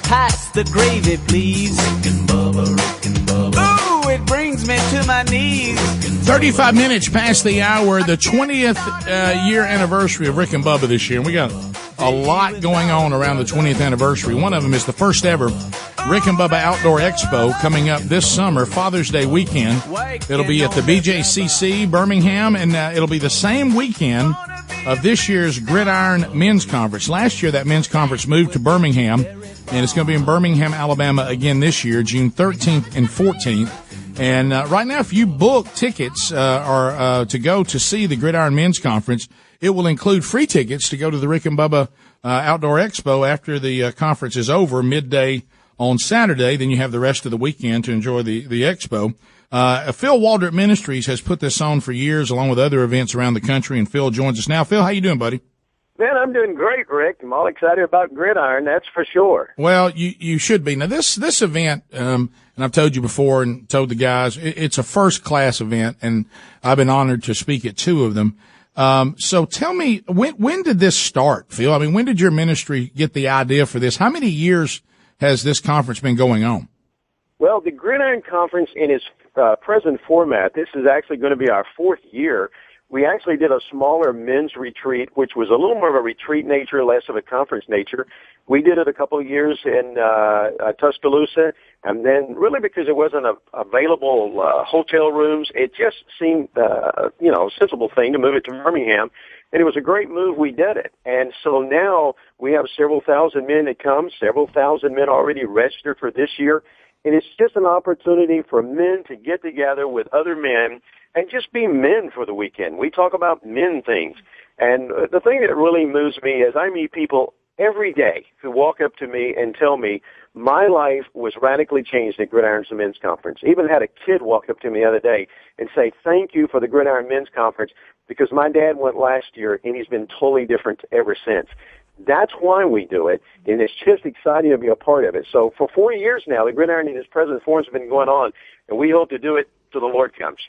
Pass the gravy, please. Ooh, it brings me to my knees. 35 minutes past the hour, the 20th year anniversary of Rick and Bubba this year. And we got a lot going on around the 20th anniversary. One of them is the first ever Rick and Bubba Outdoor Expo coming up this summer, Father's Day weekend. It'll be at the BJCC Birmingham, and it'll be the same weekend of this year's Gridiron Men's Conference. Last year, that men's conference moved to Birmingham, and it's going to be in Birmingham, Alabama again this year, June 13th and 14th. And right now, if you book tickets or to go to see the Gridiron Men's Conference, it will include free tickets to go to the Rick and Bubba Outdoor Expo after the conference is over, midday on Saturday. Then you have the rest of the weekend to enjoy the expo. Phil Waldrep Ministries has put this on for years, along with other events around the country, and Phil joins us now. Phil, how you doing, buddy? Man, I'm doing great, Rick. I'm all excited about Gridiron, that's for sure. Well, you should be. Now, this event, and I've told you before and told the guys, it's a first-class event, and I've been honored to speak at two of them. So tell me, when did this start, Phil? I mean, when did your ministry get the idea for this? How many years has this conference been going on? Well, the Gridiron Conference in its present format, this is actually going to be our fourth year. We actually did a smaller men's retreat, which was a little more of a retreat nature, less of a conference nature. We did it a couple of years in Tuscaloosa, and then really because it wasn't available hotel rooms, it just seemed, a sensible thing to move it to Birmingham. And it was a great move. We did it. And so now we have several thousand men that come, several thousand men already registered for this year. And it's just an opportunity for men to get together with other men and just be men for the weekend. We talk about men things. And the thing that really moves me is I meet people every day who walk up to me and tell me my life was radically changed at Gridiron Men's Conference. Even had a kid walk up to me the other day and say, thank you for the Gridiron Men's Conference because my dad went last year and he's been totally different ever since. That's why we do it, and it's just exciting to be a part of it. So for 4 years now, the Gridiron in its present form has been going on, and we hope to do it till the Lord comes.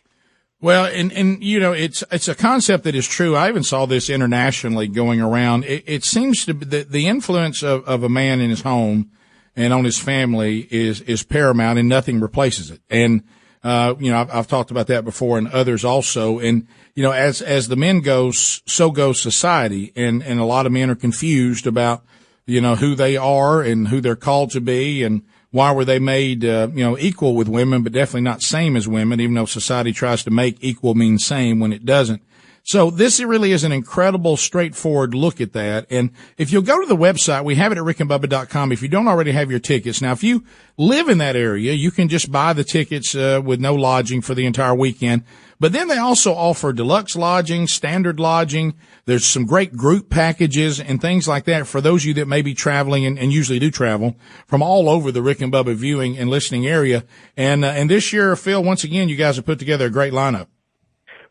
Well, and it's a concept that is true. I even saw this internationally going around. It seems to be the influence of a man in his home and on his family is paramount, and nothing replaces it. And I've talked about that before, and others also. And as the men go, so goes society, and a lot of men are confused about who they are and who they're called to be, and why were they made, equal with women, but definitely not same as women, even though society tries to make equal mean same when it doesn't. So this really is an incredible, straightforward look at that. And if you'll go to the website, we have it at rickandbubba.com. If you don't already have your tickets. Now, if you live in that area, you can just buy the tickets with no lodging for the entire weekend. But then they also offer deluxe lodging, standard lodging. There's some great group packages and things like that for those of you that may be traveling and usually do travel from all over the Rick and Bubba viewing and listening area. And this year, Phil, once again, you guys have put together a great lineup.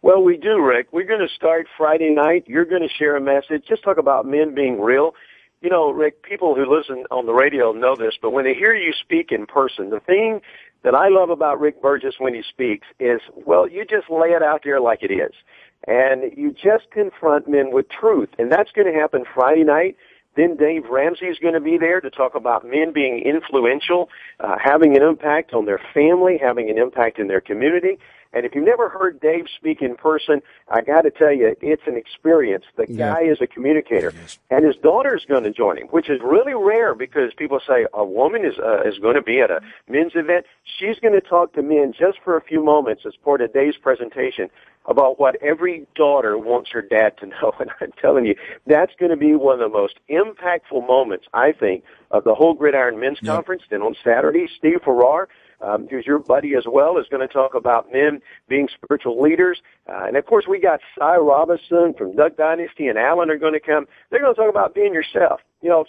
Well, we do, Rick. We're going to start Friday night. You're going to share a message. Just talk about men being real. Rick, people who listen on the radio know this, but when they hear you speak in person, the thing that I love about Rick Burgess when he speaks is, well, you just lay it out there like it is. And you just confront men with truth. And that's going to happen Friday night. Then Dave Ramsey is going to be there to talk about men being influential, having an impact on their family, having an impact in their community. And if you've never heard Dave speak in person, I got to tell you, it's an experience. The guy is a communicator. Yes. And his daughter's going to join him, which is really rare because people say a woman is going to be at a men's event. She's going to talk to men just for a few moments as part of Dave's presentation about what every daughter wants her dad to know. And I'm telling you, that's going to be one of the most impactful moments, I think, of the whole Gridiron Men's Conference. Then on Saturday, Steve Farrar, who's your buddy as well, is going to talk about men being spiritual leaders. And, of course, we got Cy Robinson from Duck Dynasty and Alan are going to come. They're going to talk about being yourself.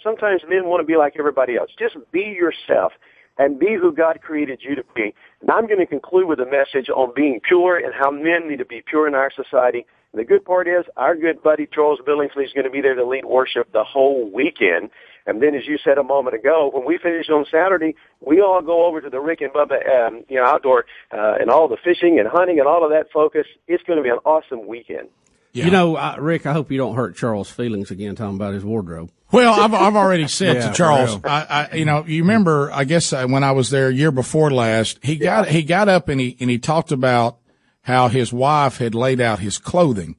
Sometimes men want to be like everybody else. Just be yourself and be who God created you to be. And I'm going to conclude with a message on being pure and how men need to be pure in our society. And the good part is our good buddy Charles Billingsley is going to be there to lead worship the whole weekend. And then, as you said a moment ago, when we finish on Saturday, we all go over to the Rick and Bubba, outdoor, and all the fishing and hunting and all of that focus. It's going to be an awesome weekend. Yeah. You know, Rick, I hope you don't hurt Charles' feelings again talking about his wardrobe. Well, I've already said Yeah, to Charles, for you remember, I guess when I was there year before last, he got up and he talked about how his wife had laid out his clothing.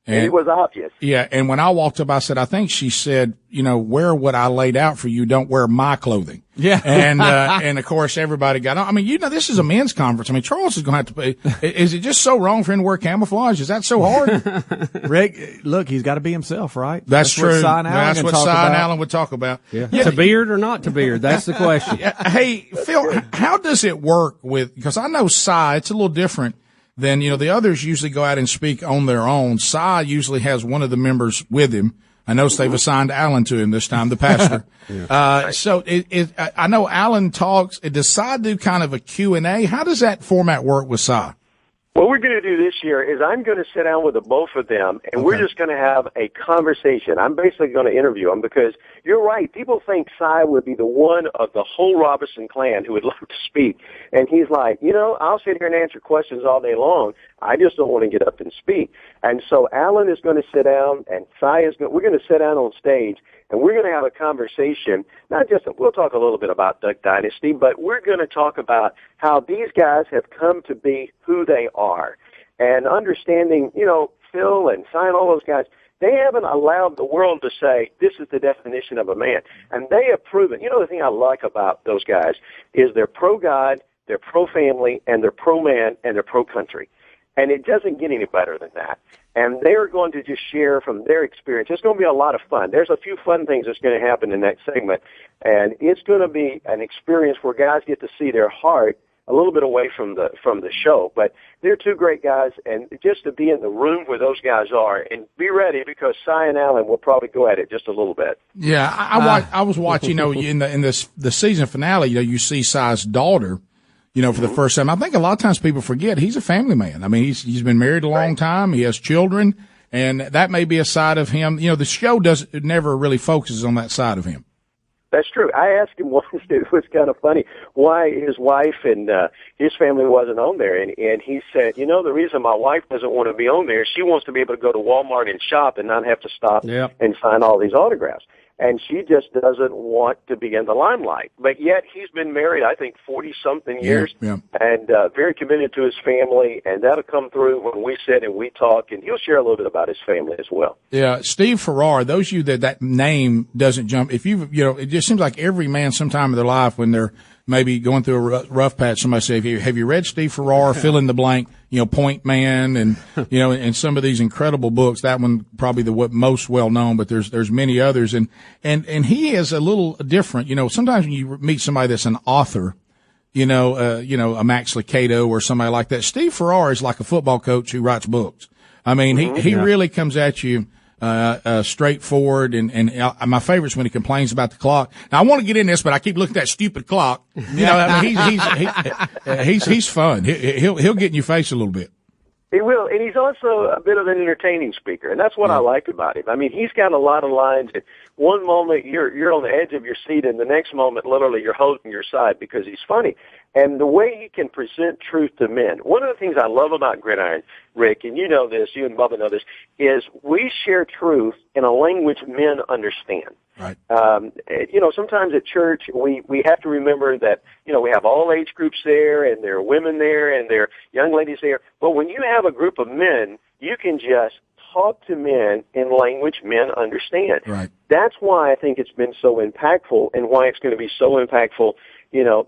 And it was obvious. Yeah, and when I walked up, I said, I think she said, wear what I laid out for you. Don't wear my clothing. Yeah. And of course, everybody got on. I mean, this is a men's conference. I mean, Charles is going to have to pay. Is it just so wrong for him to wear camouflage? Is that so hard? Rick, look, he's got to be himself, right? That's true. What Cy and Allen That's what Cy and Allen would talk about. Yeah. To beard or not to beard? That's the question. Hey, Phil, how does it work because I know Cy, it's a little different. Then, the others usually go out and speak on their own. Cy usually has one of the members with him. I notice they've assigned Alan to him this time, the pastor. So I know Alan talks. Does Cy do kind of a Q&A? How does that format work with Cy? What we're going to do this year is I'm going to sit down with the both of them, and we're just going to have a conversation. I'm basically going to interview them because you're right. People think Cy would be the one of the whole Robinson clan who would love to speak. And he's like, I'll sit here and answer questions all day long. I just don't want to get up and speak. And so Alan is going to sit down, and we're going to sit down on stage, and we're going to have a conversation. We'll talk a little bit about Duck Dynasty, but we're going to talk about how these guys have come to be who they are. And understanding, Phil and Cy and all those guys, they haven't allowed the world to say, this is the definition of a man. And they have proven, the thing I like about those guys is they're pro-God, they're pro-family, and they're pro-man, and they're pro-country. And it doesn't get any better than that. And they're going to just share from their experience. It's going to be a lot of fun. There's a few fun things that's going to happen in that segment. And it's going to be an experience where guys get to see their heart a little bit away from the show. But they're two great guys, and just to be in the room where those guys are, and be ready because Cy and Allen will probably go at it just a little bit. Yeah, I was watching, in the season finale, you see Cy's daughter, for the first time. I think a lot of times people forget he's a family man. I mean, he's been married a long time. He has children, and that may be a side of him. The show never really focuses on that side of him. That's true. I asked him once, it was kind of funny, why his wife and his family wasn't on there. And he said, the reason my wife doesn't want to be on there, she wants to be able to go to Walmart and shop and not have to stop and sign all these autographs. And she just doesn't want to be in the limelight. But yet he's been married, I think, 40-something years, and very committed to his family, and that'll come through when we sit and we talk, and he'll share a little bit about his family as well. Yeah, Steve Farrar, those of you that name doesn't jump, if it just seems like every man sometime in their life when they're maybe going through a rough patch, somebody say, have you read Steve Farrar, fill in the blank, Point Man, and, and some of these incredible books. That one probably the most well known, but there's many others. And he is a little different. Sometimes when you meet somebody that's an author, a Max Lucado or somebody like that, Steve Farrar is like a football coach who writes books. I mean, he really comes at you straightforward, and my favorite is when he complains about the clock. Now I want to get in this, but I keep looking at that stupid clock. He's fun. He'll get in your face a little bit. He will, and he's also a bit of an entertaining speaker, and that's what I like about him. I mean, he's got a lot of lines. That one moment you're on the edge of your seat, and the next moment, literally, you're holding your side because he's funny. And the way he can present truth to men. One of the things I love about Gridiron, Rick, and you know this, you and Bubba know this, is we share truth in a language men understand. Right. Sometimes at church we have to remember that, we have all age groups there, and there are women there, and there are young ladies there. But when you have a group of men, you can just talk to men in language men understand. Right. That's why I think it's been so impactful, and why it's going to be so impactful,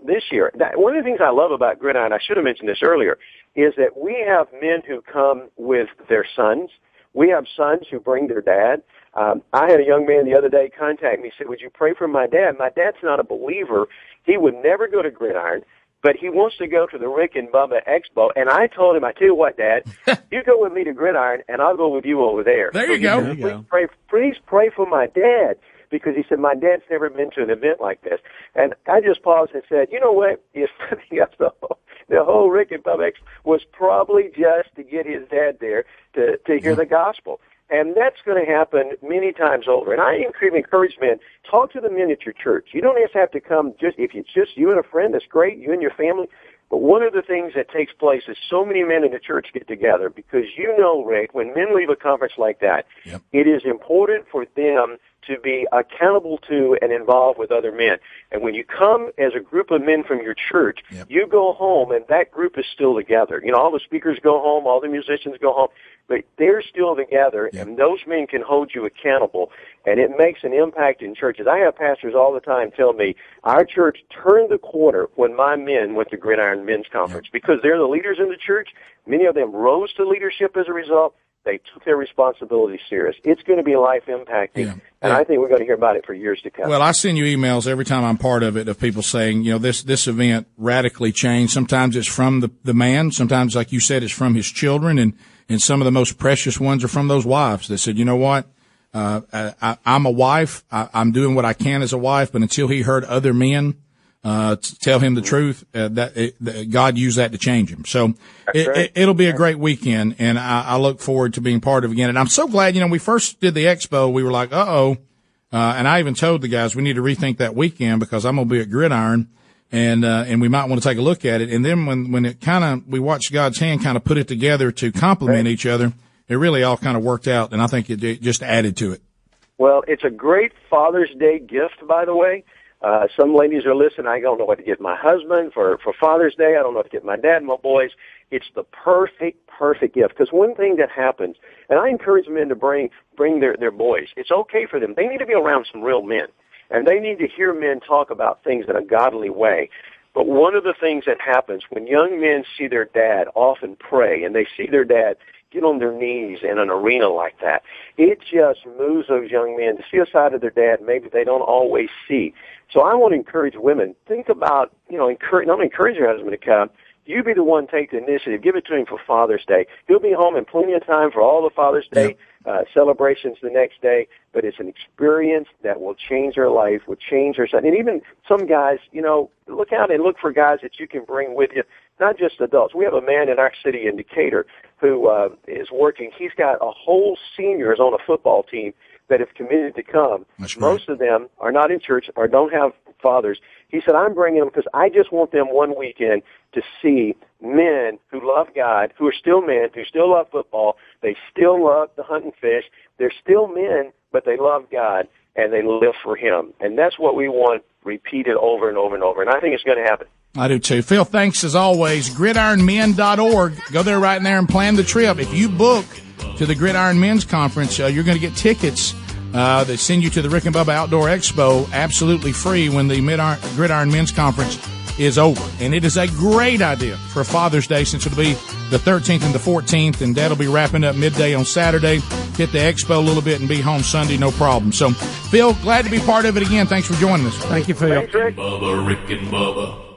this year. One of the things I love about Gridiron, I should have mentioned this earlier, is that we have men who come with their sons. We have sons who bring their dad. I had a young man the other day contact me, said, would you pray for my dad? My dad's not a believer. He would never go to Gridiron, but he wants to go to the Rick and Bubba Expo. And I told him, I tell you what, Dad, you go with me to Gridiron, and I'll go with you over there. There you go. Please pray for my dad, because he said, my dad's never been to an event like this. And I just paused and said, you know what? If nothing else, the whole Rick and Bubba Expo was probably just to get his dad there to hear the gospel. And that's going to happen many times over. And I encourage men, talk to the men at your church. You don't just have to come if it's just you and a friend, that's great, you and your family. But one of the things that takes place is so many men in the church get together because Rick, when men leave a conference like that, it is important for them to be accountable to and involved with other men. And when you come as a group of men from your church, you go home and that group is still together. All the speakers go home, all the musicians go home, but they're still together, and those men can hold you accountable, and it makes an impact in churches. I have pastors all the time tell me, our church turned the corner when my men went to Gridiron Men's Conference because they're the leaders in the church. Many of them rose to leadership as a result. They took their responsibility serious. It's going to be life impacting, and I think we're going to hear about it for years to come. Well, I send you emails every time I'm part of it of people saying, this event radically changed. Sometimes it's from the man. Sometimes, like you said, it's from his children, and some of the most precious ones are from those wives that said, you know what, I'm a wife. I'm doing what I can as a wife, but until he heard other men tell him the truth, God used that to change him. So it'll be a great weekend, and I look forward to being part of it again. And I'm so glad, we first did the expo, we were like, and I even told the guys we need to rethink that weekend because I'm going to be at Gridiron, and we might want to take a look at it. And then when it we watched God's hand kind of put it together to complement each other, it really all kind of worked out, and I think it just added to it. Well, it's a great Father's Day gift, by the way. Some ladies are listening. I don't know what to get my husband for Father's Day. I don't know what to get my dad and my boys. It's the perfect gift. Because one thing that happens, and I encourage men to bring their boys. It's okay for them. They need to be around some real men, and they need to hear men talk about things in a godly way. But one of the things that happens when young men see their dad often pray, and they see their dad get on their knees in an arena like that, it just moves those young men to see a side of their dad maybe they don't always see. So I want to encourage women, think about, not encourage your husband to come. You be the one to take the initiative. Give it to him for Father's Day. He'll be home in plenty of time for all the Father's Day celebrations the next day, but it's an experience that will change their life, will change their son. And even some guys, look out and look for guys that you can bring with you, not just adults. We have a man in our city in Decatur who is working. He's got a whole seniors on a football team that have committed to come. Most of them are not in church or don't have fathers. He said, I'm bringing them because I just want them one weekend to see men who love God, who are still men, who still love football. They still love to hunt and fish. They're still men, but they love God, and they live for Him. And that's what we want repeated over and over and over. And I think it's going to happen. I do too. Phil, thanks as always. GridironMen.org. Go there right now and plan the trip. If you book to the Gridiron Men's Conference, you're going to get tickets that send you to the Rick and Bubba Outdoor Expo absolutely free when the Gridiron Men's Conference is over. And it is a great idea for Father's Day since it'll be the 13th and the 14th, and Dad'll be wrapping up midday on Saturday. Hit the expo a little bit and be home Sunday, no problem. So, Phil, glad to be part of it again. Thanks for joining us. Thank you, Phil. Thanks, Rick. Rick and Bubba.